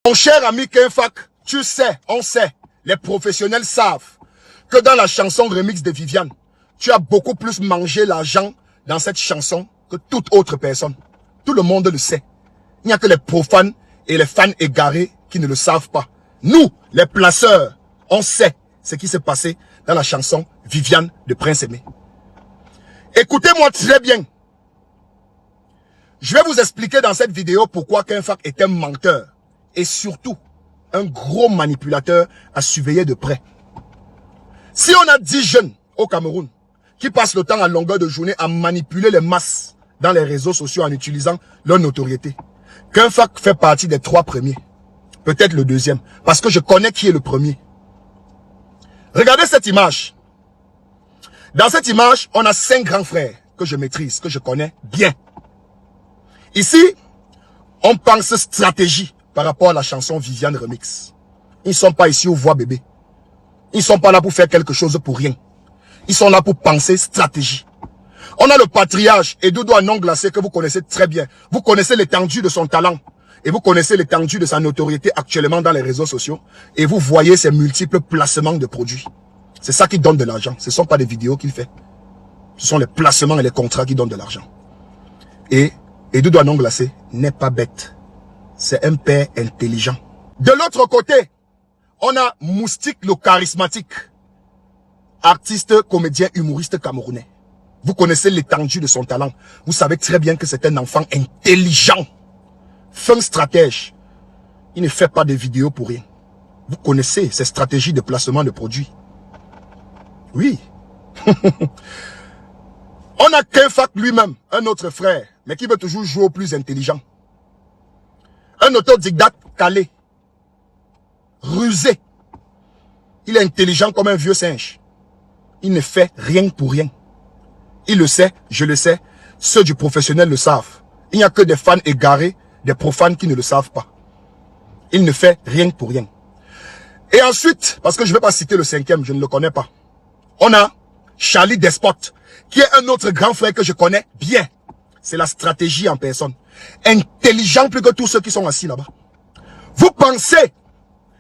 Mon cher ami Kenfak, tu sais, on sait, les professionnels savent que dans la chanson remix de Viviane, tu as beaucoup plus mangé l'argent dans cette chanson que toute autre personne. Tout le monde le sait. Il n'y a que les profanes et les fans égarés qui ne le savent pas. Nous, les placeurs, on sait ce qui s'est passé dans la chanson Viviane de Prince Aimé. Écoutez-moi très bien. Je vais vous expliquer dans cette vidéo pourquoi Kenfak est un menteur et surtout un gros manipulateur à surveiller de près. Si on a 10 jeunes au Cameroun qui passent le temps à longueur de journée à manipuler les masses dans les réseaux sociaux en utilisant leur notoriété, Kenfak fait partie des 3 premiers. Peut-être le deuxième, parce que je connais qui est le premier. Regardez cette image. Dans cette image, on a 5 grands frères que je maîtrise, que je connais bien. Ici, on pense stratégie par rapport à la chanson Viviane Remix. Ils ne sont pas ici au voix bébé. Ils ne sont pas là pour faire quelque chose pour rien. Ils sont là pour penser stratégie. On a le patriarche et Dodo à non glacé que vous connaissez très bien. Vous connaissez l'étendue de son talent. Et vous connaissez l'étendue de sa notoriété actuellement dans les réseaux sociaux. Et vous voyez ses multiples placements de produits. C'est ça qui donne de l'argent. Ce ne sont pas des vidéos qu'il fait. Ce sont les placements et les contrats qui donnent de l'argent. Et Dodo à non glacé n'est pas bête. C'est un père intelligent. De l'autre côté, on a Moustique le charismatique. Artiste, comédien, humoriste camerounais. Vous connaissez l'étendue de son talent. Vous savez très bien que c'est un enfant intelligent. Fin stratège. Il ne fait pas de vidéos pour rien. Vous connaissez ses stratégies de placement de produits. Oui. On a Kenfak lui-même, un autre frère, mais qui veut toujours jouer au plus intelligent. Un autodidacte calé. Rusé. Il est intelligent comme un vieux singe. Il ne fait rien pour rien. Il le sait, je le sais. Ceux du professionnel le savent. Il n'y a que des fans égarés, des profanes qui ne le savent pas. Il ne fait rien pour rien. Et ensuite, parce que je ne vais pas citer le 5e, je ne le connais pas. On a Charlie Despote, qui est un autre grand frère que je connais bien. C'est la stratégie en personne. Intelligent plus que tous ceux qui sont assis là-bas. Vous pensez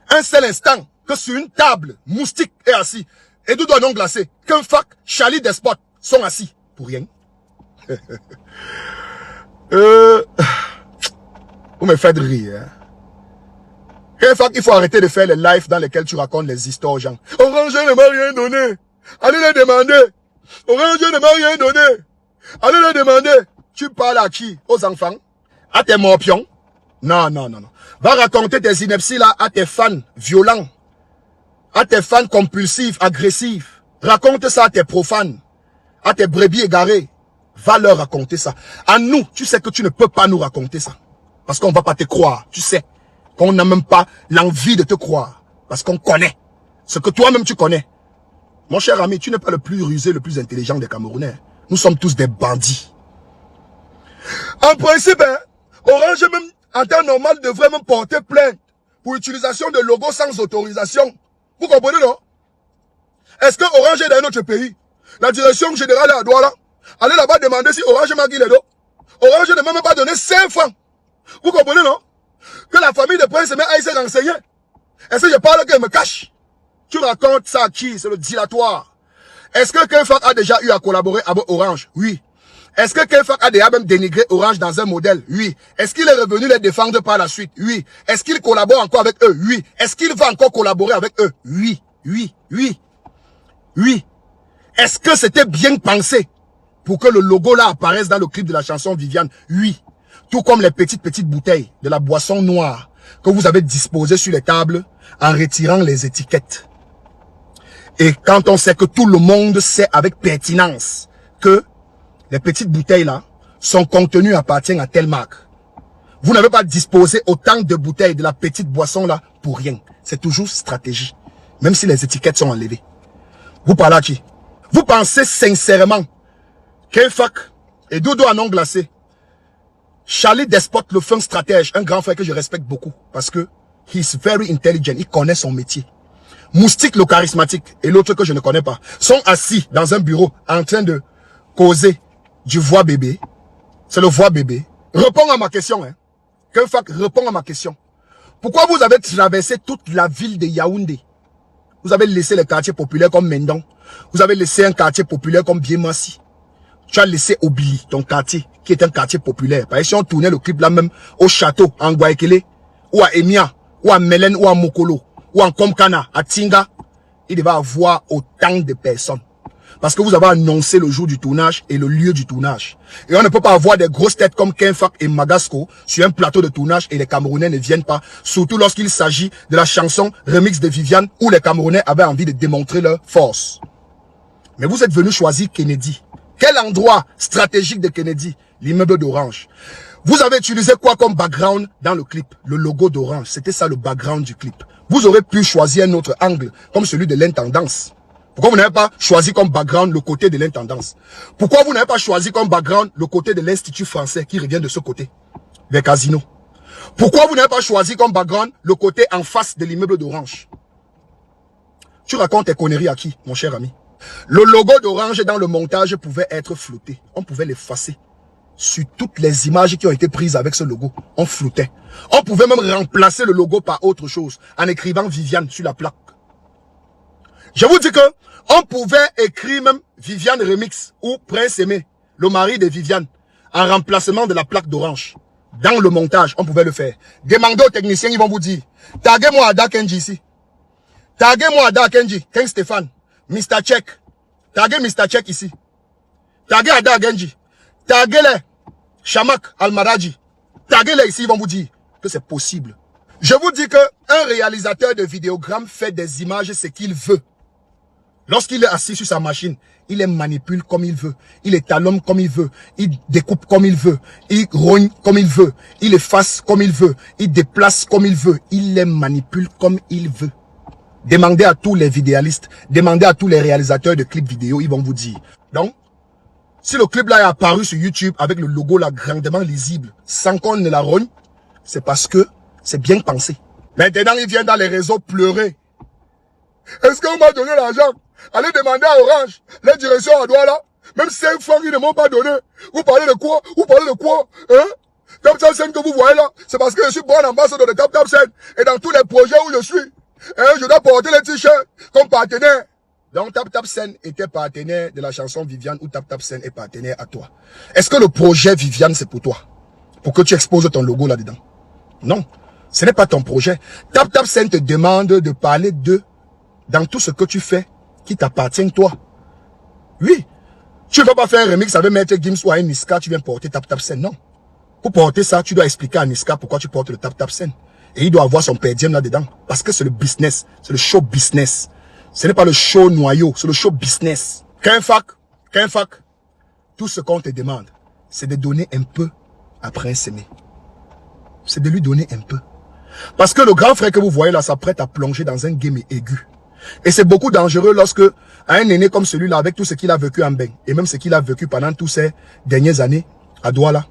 un seul instant que sur une table, Moustique est assis, et Dodo non glacé, Kenfak, Charlie Despote sont assis pour rien. Vous me faites rire. Hein? Kenfak, il faut arrêter de faire les lives dans lesquels tu racontes les histoires aux gens. Orange ne m'a rien donné. Allez les demander. Orange ne m'a rien donné. Allez les demander. Tu parles à qui? Aux enfants? À tes morpions? Non, non, non, non. Va raconter tes inepties là à tes fans violents. À tes fans compulsifs, agressifs. Raconte ça à tes profanes. À tes brebis égarés. Va leur raconter ça. À nous, tu sais que tu ne peux pas nous raconter ça. Parce qu'on ne va pas te croire. Tu sais qu'on n'a même pas l'envie de te croire. Parce qu'on connaît. Ce que toi-même tu connais. Mon cher ami, tu n'es pas le plus rusé, le plus intelligent des Camerounais. Nous sommes tous des bandits. En principe, hein, Orange même en temps normal devrait même porter plainte pour utilisation de logos sans autorisation. Vous comprenez, non? Est-ce que Orange est dans un autre pays? La direction générale est à Douala. Allez là-bas demander si Orange m'a dit les dos. Orange ne m'a même pas donné 5 francs. Vous comprenez, non? Que la famille de Prince Aimé aille se renseigner. Est-ce que je parle qu'elle me cache? Tu racontes ça à qui? C'est le dilatoire. Est-ce que Kenfak a déjà eu à collaborer avec Orange? Oui. Est-ce que Kenfak a déjà même dénigré Orange dans un modèle? Oui. Est-ce qu'il est revenu les défendre par la suite? Oui. Est-ce qu'il collabore encore avec eux? Oui. Est-ce qu'il va encore collaborer avec eux? Oui. Oui. Oui. Oui. Est-ce que c'était bien pensé pour que le logo là apparaisse dans le clip de la chanson Viviane? Oui. Tout comme les petites bouteilles de la boisson noire que vous avez disposées sur les tables en retirant les étiquettes. Et quand on sait que tout le monde sait avec pertinence que les petites bouteilles là, son contenu appartient à telle marque. Vous n'avez pas disposé autant de bouteilles de la petite boisson là pour rien. C'est toujours stratégie. Même si les étiquettes sont enlevées. Vous parlez à qui? Vous pensez sincèrement Kenfak et Dodo à non glacé, Charlie Despote, le fin stratège, un grand frère que je respecte beaucoup parce que he's very intelligent, il connaît son métier. Moustique le charismatique et l'autre que je ne connais pas sont assis dans un bureau en train de causer du voix bébé. C'est le voix bébé. Réponds à ma question. Hein. Kenfak, réponds à ma question. Pourquoi vous avez traversé toute la ville de Yaoundé? Vous avez laissé les quartiers populaires comme Mendon. Vous avez laissé un quartier populaire comme Biemassi. Tu as laissé Obili, ton quartier, qui est un quartier populaire. Par exemple, si on tournait le clip là même au château, en Guaykele, ou à Emia, ou à Melen, ou à Mokolo, ou en Komkana, à Tinga, il devait avoir autant de personnes. Parce que vous avez annoncé le jour du tournage et le lieu du tournage. Et on ne peut pas avoir des grosses têtes comme Kenfak et Magasco sur un plateau de tournage et les Camerounais ne viennent pas. Surtout lorsqu'il s'agit de la chanson remix de Viviane où les Camerounais avaient envie de démontrer leur force. Mais vous êtes venu choisir Kennedy. Quel endroit stratégique de Kennedy? L'immeuble d'Orange. Vous avez utilisé quoi comme background dans le clip? Le logo d'Orange. C'était ça le background du clip. Vous aurez pu choisir un autre angle comme celui de l'intendance. Pourquoi vous n'avez pas choisi comme background le côté de l'intendance? Pourquoi vous n'avez pas choisi comme background le côté de l'Institut français qui revient de ce côté, vers Casino? Pourquoi vous n'avez pas choisi comme background le côté en face de l'immeuble d'Orange? Tu racontes tes conneries à qui, mon cher ami? Le logo d'Orange dans le montage pouvait être flouté. On pouvait l'effacer. Sur toutes les images qui ont été prises avec ce logo, on floutait. On pouvait même remplacer le logo par autre chose en écrivant Viviane sur la plaque. Je vous dis que on pouvait écrire même Viviane Remix ou Prince Aimé, le mari de Viviane, en remplacement de la plaque d'Orange. Dans le montage, on pouvait le faire. Demandez aux techniciens, ils vont vous dire, taguez-moi Ada Kenji ici. Taguez-moi Ada Kenji, Ken Stéphane, Mr. Check. Taguez Mr. Check ici. Taguez Ada Kenji. Taguez-les Shamak Almaraji. Taguez-les ici, ils vont vous dire que c'est possible. Je vous dis que un réalisateur de vidéogramme fait des images ce qu'il veut. Lorsqu'il est assis sur sa machine, il les manipule comme il veut. Il étalonne comme il veut. Il découpe comme il veut. Il rogne comme il veut. Il efface comme il veut. Il déplace comme il veut. Il les manipule comme il veut. Demandez à tous les vidéalistes, demandez à tous les réalisateurs de clips vidéo, ils vont vous dire. Donc, si le clip là est apparu sur YouTube avec le logo là grandement lisible, sans qu'on ne la rogne, c'est parce que c'est bien pensé. Maintenant, il vient dans les réseaux pleurer. Est-ce qu'on m'a donné l'argent? Allez demander à Orange, les directions à Douala, même 5 francs ils ne m'ont pas donné. Vous parlez de quoi? Vous parlez de quoi? Hein? TapTapSend que vous voyez là, c'est parce que je suis bon ambassadeur de TapTapSend. Et dans tous les projets où je suis, je dois porter les t-shirts comme partenaire. Donc TapTapSend était partenaire de la chanson Viviane ou TapTapSend est partenaire à toi. Est-ce que le projet Viviane c'est pour toi? Pour que tu exposes ton logo là-dedans? Non, ce n'est pas ton projet. TapTapSend te demande de parler d'eux dans tout ce que tu fais qui t'appartient toi. Oui, tu ne vas pas faire un remix avec Maître Gims ou à Niska, tu viens porter TapTapSend, non. Pour porter ça, tu dois expliquer à Niska pourquoi tu portes le TapTapSend. Et il doit avoir son per diem là-dedans. Parce que c'est le business, c'est le show business. Ce n'est pas le show noyau, c'est le show business. Kenfak, tout ce qu'on te demande, c'est de donner un peu à Prince Aimé. C'est de lui donner un peu. Parce que le grand frère que vous voyez là s'apprête à plonger dans un game aigu. Et c'est beaucoup dangereux lorsque un aîné comme celui-là, avec tout ce qu'il a vécu en Beng, et même ce qu'il a vécu pendant toutes ces dernières années à Douala,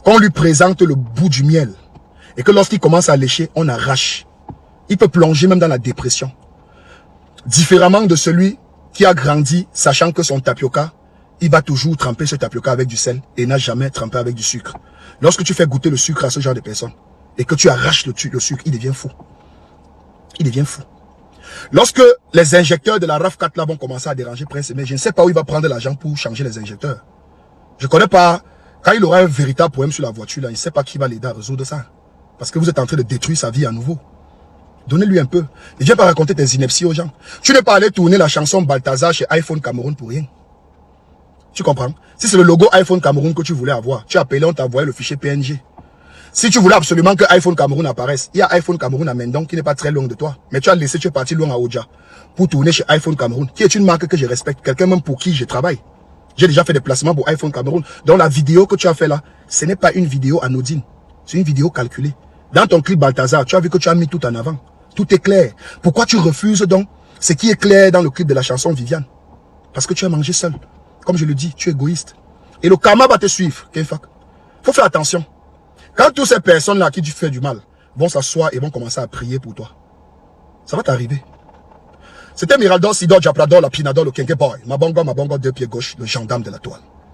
qu'on lui présente le bout du miel, et que lorsqu'il commence à lécher, on arrache. Il peut plonger même dans la dépression. Différemment de celui qui a grandi, sachant que son tapioca, il va toujours tremper ce tapioca avec du sel, et n'a jamais trempé avec du sucre. Lorsque tu fais goûter le sucre à ce genre de personnes, et que tu arraches le sucre, il devient fou. Il devient fou. Lorsque les injecteurs de la RAV4 là vont commencer à déranger Prince Aimé, je ne sais pas où il va prendre l'argent pour changer les injecteurs. Je ne connais pas, quand il aura un véritable problème sur la voiture, là, il ne sait pas qui va l'aider à résoudre ça. Parce que vous êtes en train de détruire sa vie à nouveau. Donnez-lui un peu. Ne viens pas raconter tes inepties aux gens. Tu n'es pas allé tourner la chanson Balthazar chez iPhone Cameroun pour rien. Tu comprends? Si c'est le logo iPhone Cameroun que tu voulais avoir, tu as appelé, on t'a envoyé le fichier PNG. Si tu voulais absolument que iPhone Cameroun apparaisse, il y a iPhone Cameroun à Mendon qui n'est pas très loin de toi. Mais tu as laissé, tu es parti loin à Oja pour tourner chez iPhone Cameroun, qui est une marque que je respecte, quelqu'un même pour qui je travaille. J'ai déjà fait des placements pour iPhone Cameroun. Donc la vidéo que tu as fait là, ce n'est pas une vidéo anodine. C'est une vidéo calculée. Dans ton clip Balthazar, tu as vu que tu as mis tout en avant. Tout est clair. Pourquoi tu refuses donc ce qui est clair dans le clip de la chanson Viviane? Parce que tu as mangé seul. Comme je le dis, tu es égoïste. Et le karma va te suivre, Kenfak. Faut faire attention. Quand toutes ces personnes-là qui te font du mal vont s'asseoir et vont commencer à prier pour toi, ça va t'arriver. C'était Miraldor, Sidor, Japrador, la Pinador, le Kenke Boy, Mabongo, 2 pieds gauche, le gendarme de la toile.